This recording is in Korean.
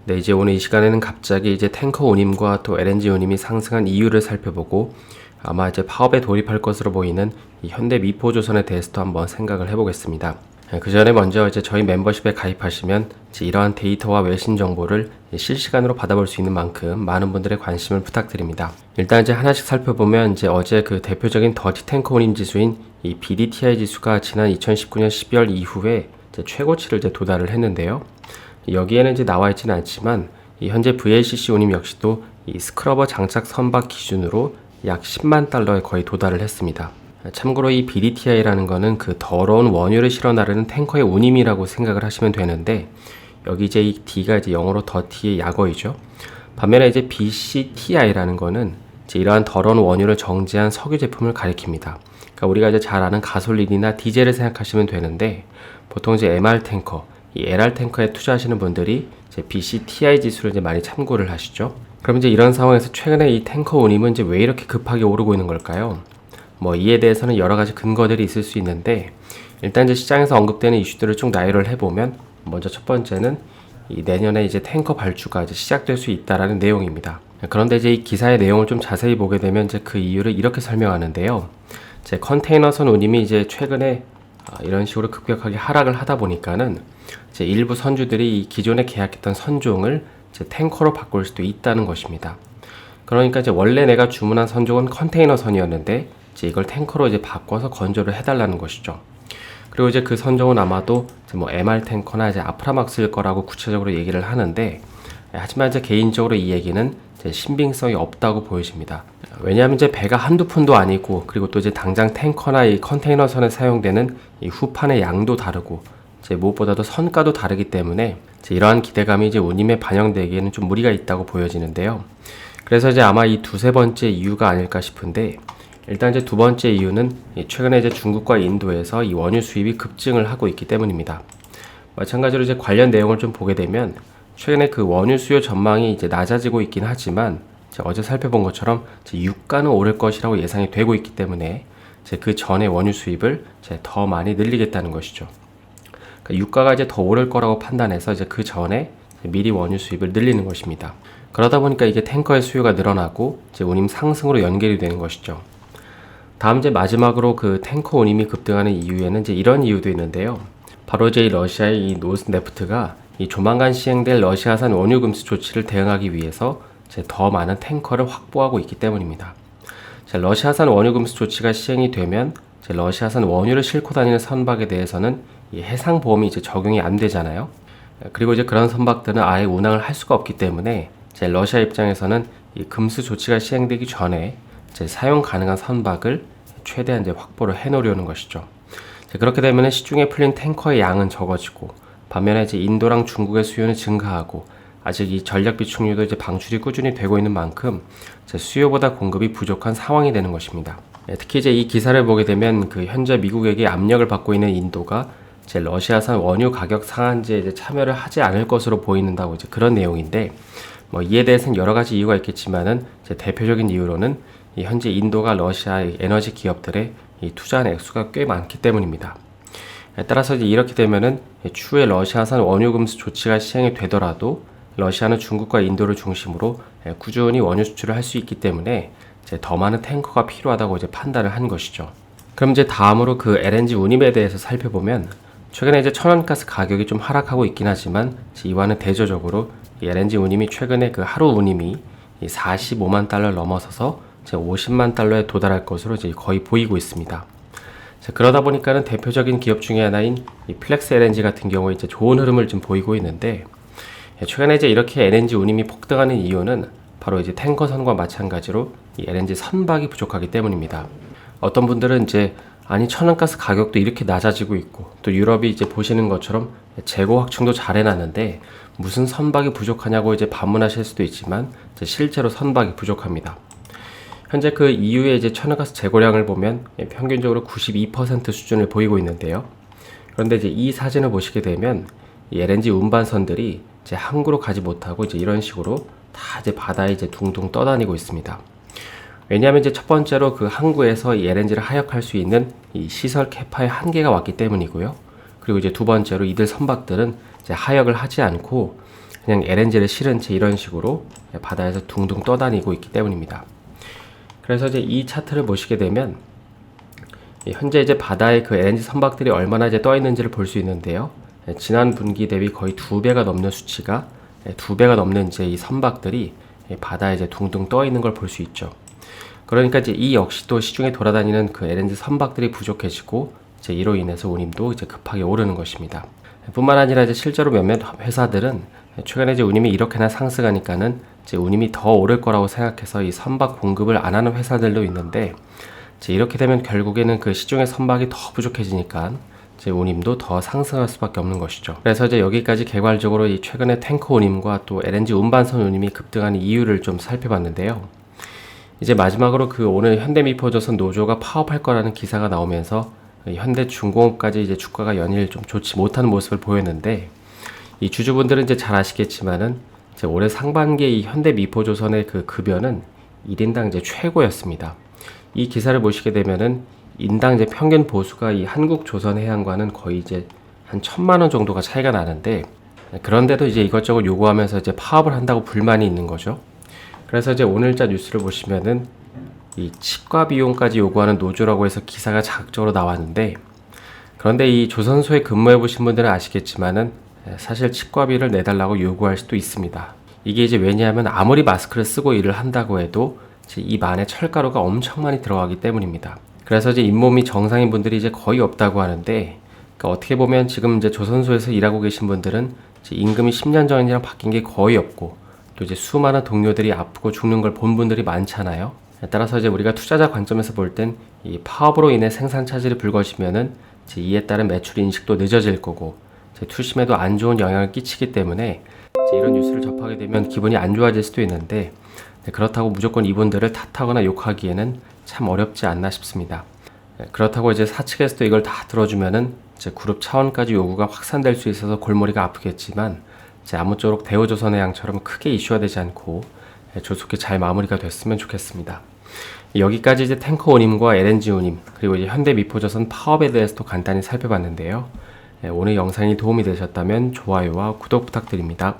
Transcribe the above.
네, 이제 오늘 이 시간에는 갑자기 이제 탱커 운임과 또 LNG 운임이 상승한 이유를 살펴보고 아마 이제 파업에 돌입할 것으로 보이는 이 현대 미포조선에 대해서도 한번 생각을 해보겠습니다. 그 전에 먼저 이제 저희 멤버십에 가입하시면 이제 이러한 데이터와 외신 정보를 실시간으로 받아볼 수 있는 만큼 많은 분들의 관심을 부탁드립니다. 일단 이제 하나씩 살펴보면 이제 어제 그 대표적인 더티 탱커 운임 지수인 이 BDTI 지수가 지난 2019년 12월 이후에 이제 최고치를 이제 도달을 했는데요. 여기에는 이제 나와 있지는 않지만 이 현재 VLCC 운임 역시도 이 스크러버 장착 선박 기준으로 약 10만 달러에 거의 도달을 했습니다. 참고로 이 BDTI라는 거는 그 더러운 원유를 실어 나르는 탱커의 운임이라고 생각을 하시면 되는데, 여기 이제 이 D가 이제 영어로 더티의 약어이죠. 반면에 이제 BCTI라는 거는 이제 이러한 더러운 원유를 정제한 석유 제품을 가리킵니다. 그러니까 우리가 이제 잘 아는 가솔린이나 디젤을 생각하시면 되는데, 보통 이제 MR 탱커, 이 LR 탱커에 투자하시는 분들이 이제 BCTI 지수를 이제 많이 참고를 하시죠. 그럼 이제 이런 상황에서 최근에 이 탱커 운임은 이제 왜 이렇게 급하게 오르고 있는 걸까요? 뭐 이에 대해서는 여러 가지 근거들이 있을 수 있는데, 일단 이제 시장에서 언급되는 이슈들을 쭉 나열을 해보면, 먼저 첫 번째는 이 내년에 이제 탱커 발주가 이제 시작될 수 있다라는 내용입니다. 그런데 이제 이 기사의 내용을 좀 자세히 보게 되면 이제 그 이유를 이렇게 설명하는데요. 제 컨테이너선 운임이 이제 최근에 이런 식으로 급격하게 하락을 하다 보니까는 이제 일부 선주들이 이 기존에 계약했던 선종을 이제 탱커로 바꿀 수도 있다는 것입니다. 그러니까 이제 원래 내가 주문한 선종은 컨테이너선이었는데 이제 이걸 탱커로 이제 바꿔서 건조를 해달라는 것이죠. 그리고 이제 그 선종은 아마도 이제 뭐 MR 탱커나 이제 아프라막스일 거라고 구체적으로 얘기를 하는데, 하지만 이제 개인적으로 이 얘기는 이제 신빙성이 없다고 보여집니다. 왜냐하면 이제 배가 한두 푼도 아니고, 그리고 또 이제 당장 탱커나 이 컨테이너선에 사용되는 이 후판의 양도 다르고, 이제 무엇보다도 선가도 다르기 때문에 이제 이러한 기대감이 이제 운임에 반영되기에는 좀 무리가 있다고 보여지는데요. 그래서 이제 아마 이 두세 번째 이유가 아닐까 싶은데, 일단 이제 두 번째 이유는 최근에 이제 중국과 인도에서 이 원유 수입이 급증을 하고 있기 때문입니다. 마찬가지로 이제 관련 내용을 좀 보게 되면 최근에 그 원유 수요 전망이 이제 낮아지고 있긴 하지만 어제 살펴본 것처럼 유가는 오를 것이라고 예상이 되고 있기 때문에 그 전에 원유 수입을 더 많이 늘리겠다는 것이죠. 그러니까 유가가 이제 더 오를 거라고 판단해서 이제 그 전에 미리 원유 수입을 늘리는 것입니다. 그러다 보니까 이게 탱커의 수요가 늘어나고 이제 운임 상승으로 연결이 되는 것이죠. 다음 이제 마지막으로 그 탱커 운임이 급등하는 이유에는 이제 이런 이유도 있는데요. 바로 이제 러시아의 이 노스네프트가 이 조만간 시행될 러시아산 원유 금수 조치를 대응하기 위해서 이제 더 많은 탱커를 확보하고 있기 때문입니다. 러시아산 원유 금수 조치가 시행이 되면 이제 러시아산 원유를 싣고 다니는 선박에 대해서는 이 해상 보험이 이제 적용이 안 되잖아요. 그리고 이제 그런 선박들은 아예 운항을 할 수가 없기 때문에 이제 러시아 입장에서는 이 금수 조치가 시행되기 전에 이제 사용 가능한 선박을 최대한 이제 확보를 해놓으려는 것이죠. 그렇게 되면 시중에 풀린 탱커의 양은 적어지고, 반면에 이제 인도랑 중국의 수요는 증가하고, 아직 이 전략 비축률도 이제 방출이 꾸준히 되고 있는 만큼 수요보다 공급이 부족한 상황이 되는 것입니다. 특히 이제 이 기사를 보게 되면 그 현재 미국에게 압력을 받고 있는 인도가 이제 러시아산 원유 가격 상한제에 이제 참여를 하지 않을 것으로 보이는다고 이제 그런 내용인데, 뭐 이에 대해서는 여러 가지 이유가 있겠지만은 이제 대표적인 이유로는 이 현재 인도가 러시아의 에너지 기업들의 이 투자한 액수가 꽤 많기 때문입니다. 따라서 이제 이렇게 되면은 추후에 러시아산 원유 금수 조치가 시행이 되더라도 러시아는 중국과 인도를 중심으로 꾸준히 원유 수출을 할 수 있기 때문에 이제 더 많은 탱커가 필요하다고 이제 판단을 한 것이죠. 그럼 이제 다음으로 그 LNG 운임에 대해서 살펴보면, 최근에 이제 천연가스 가격이 좀 하락하고 있긴 하지만 이와는 대조적으로 이 LNG 운임이 최근에 그 하루 운임이 45만 달러를 넘어서서 50만 달러에 도달할 것으로 이제 거의 보이고 있습니다. 그러다 보니까는 대표적인 기업 중에 하나인 이 플렉스 LNG 같은 경우에 이제 좋은 흐름을 좀 보이고 있는데, 최근에 이제 이렇게 LNG 운임이 폭등하는 이유는 바로 이제 탱커선과 마찬가지로 이 LNG 선박이 부족하기 때문입니다. 어떤 분들은 이제 아니 천연가스 가격도 이렇게 낮아지고 있고 또 유럽이 이제 보시는 것처럼 재고 확충도 잘 해놨는데 무슨 선박이 부족하냐고 이제 반문하실 수도 있지만 실제로 선박이 부족합니다. 현재 그 EU의 이제 천연가스 재고량을 보면 평균적으로 92% 수준을 보이고 있는데요. 그런데 이제 이 사진을 보시게 되면 이 LNG 운반선들이 이제 항구로 가지 못하고 이제 이런 식으로 다 이제 바다에 이제 둥둥 떠다니고 있습니다. 왜냐하면 이제 첫 번째로 그 항구에서 이 LNG를 하역할 수 있는 이 시설 캐파의 한계가 왔기 때문이고요. 그리고 이제 두 번째로 이들 선박들은 이제 하역을 하지 않고 그냥 LNG를 실은 채 이런 식으로 바다에서 둥둥 떠다니고 있기 때문입니다. 그래서 이제 이 차트를 보시게 되면 현재 이제 바다에 그 LNG 선박들이 얼마나 이제 떠 있는지를 볼 수 있는데요. 지난 분기 대비 거의 2배가 넘는 수치가 2배가 넘는 이제 이 선박들이 바다에 이제 둥둥 떠 있는 걸 볼 수 있죠. 그러니까 이제 이 역시 또 시중에 돌아다니는 그 LNG 선박들이 부족해지고 이제 이로 인해서 운임도 이제 급하게 오르는 것입니다. 뿐만 아니라 이제 실제로 몇몇 회사들은 최근에 이제 운임이 이렇게나 상승하니까는 이제 운임이 더 오를 거라고 생각해서 이 선박 공급을 안 하는 회사들도 있는데 이제 이렇게 되면 결국에는 그 시중의 선박이 더 부족해지니까 이제 운임도 더 상승할 수밖에 없는 것이죠. 그래서 이제 여기까지 개괄적으로 이 최근에 탱커 운임과 또 LNG 운반선 운임이 급등하는 이유를 좀 살펴봤는데요. 이제 마지막으로 그 오늘 현대미포조선 노조가 파업할 거라는 기사가 나오면서 현대중공업까지 이제 주가가 연일 좀 좋지 못한 모습을 보였는데 이 주주분들은 이제 잘 아시겠지만은 이제 올해 상반기에 이 현대미포조선의 그 급여는 1인당 이제 최고였습니다. 이 기사를 보시게 되면은 인당 이제 평균 보수가 이 한국조선해양과는 거의 이제 한 1,000만 원 정도가 차이가 나는데 그런데도 이제 이것저것 요구하면서 이제 파업을 한다고 불만이 있는 거죠. 그래서 이제 오늘자 뉴스를 보시면은 이 치과 비용까지 요구하는 노조라고 해서 기사가 자극적으로 나왔는데 그런데 이 조선소에 근무해 보신 분들은 아시겠지만은 사실 치과비를 내달라고 요구할 수도 있습니다. 이게 이제 왜냐하면 아무리 마스크를 쓰고 일을 한다고 해도 입 안에 철가루가 엄청 많이 들어가기 때문입니다. 그래서 이제 잇몸이 정상인 분들이 이제 거의 없다고 하는데 그러니까 어떻게 보면 지금 이제 조선소에서 일하고 계신 분들은 이제 임금이 10년 전이랑 바뀐 게 거의 없고 또 이제 수많은 동료들이 아프고 죽는 걸 본 분들이 많잖아요. 따라서 이제 우리가 투자자 관점에서 볼 땐 이 파업으로 인해 생산 차질이 불거지면은 이제 이에 따른 매출 인식도 늦어질 거고 이제 투심에도 안 좋은 영향을 끼치기 때문에 이제 이런 뉴스를 접하게 되면 기분이 안 좋아질 수도 있는데 그렇다고 무조건 이분들을 탓하거나 욕하기에는 참 어렵지 않나 싶습니다. 그렇다고 이제 사측에서도 이걸 다 들어주면은 이제 그룹 차원까지 요구가 확산될 수 있어서 골머리가 아프겠지만 이제 아무쪼록 대우조선해양처럼 크게 이슈화 되지 않고 조속히 잘 마무리가 됐으면 좋겠습니다. 여기까지 이제 탱커 운임과 LNG 운임 그리고 이제 현대미포조선 파업에 대해서도 간단히 살펴봤는데요. 오늘 영상이 도움이 되셨다면 좋아요와 구독 부탁드립니다.